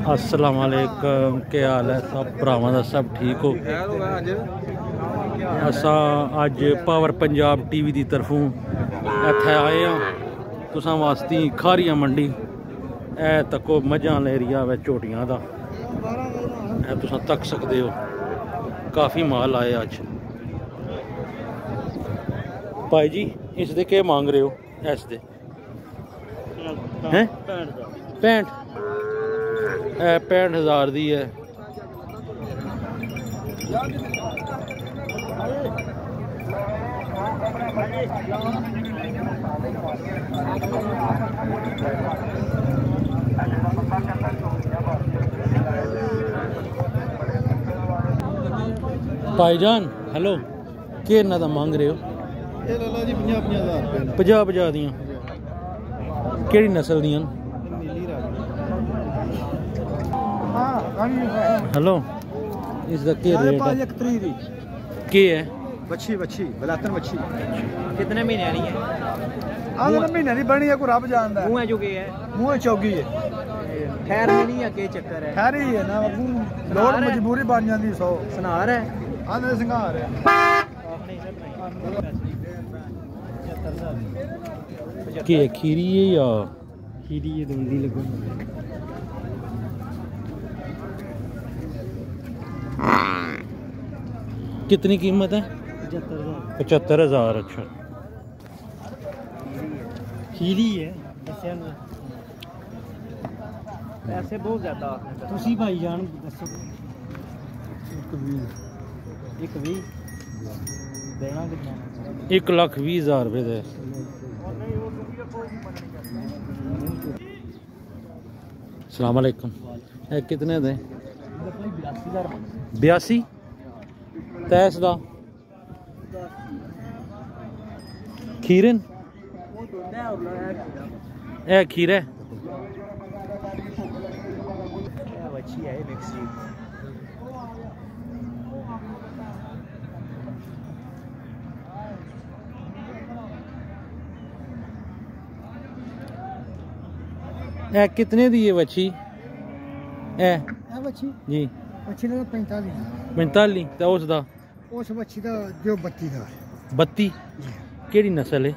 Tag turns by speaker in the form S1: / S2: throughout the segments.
S1: अस्सलाम वालेकुम, क्या हाल है सब भरावां दा? सब ठीक हो? असा अज पावर पंजाब टीवी की तरफों इत्थे आए हैं तुसां वास्ते खारिया मंडी। ए तको मझां वाला एरिया है झोटियां दा, ए तुसां तक सकते हो। काफ़ी माल आए अज। भाई जी इसदे क्या मांग रहे हो? इसदे हैं 65 65,000 दी है। भाईजान हेलो, के इन्ना दा मांग रहे हो? 50 दियां। केड़ी नस्ल दियां? हेलो, इसका क्या रेट है? क्या है?
S2: बच्ची बलातर बच्ची
S1: कितने महीने वाली है?
S2: महीने की बनी है, कोई रब जानदा है।
S1: मुंह जो के है?
S2: मुंह चौगी है।
S1: खैर नहीं है, के चक्कर है?
S2: खैर ही है ना, लोड़ मजबूरी बन जाती। 100
S1: सनार है,
S2: आंधे सिंगार है।
S1: के खीरी है या
S2: खीरी है? दोंदी लगो।
S1: कितनी कीमत है? 75,000। अच्छा
S2: खीरी है।
S1: पैसे बहुत ज्यादा
S2: तुसी भाई जान दसो। 120 देना कितना?
S1: 1,20,000 रुपये दे। अस्सलाम वालेकुम। कितने दे? 82 तैस दा खीरन ए खीरा है। कितने दी है बच्ची?
S2: बच्ची
S1: जी
S2: बच्ची का
S1: 45 तो उसका
S2: उस बच्ची का जो 32 का
S1: 32 केड़ी नस्ल है?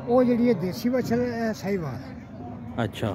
S2: वो जी देसी बच्छल साहिवाल।
S1: अच्छा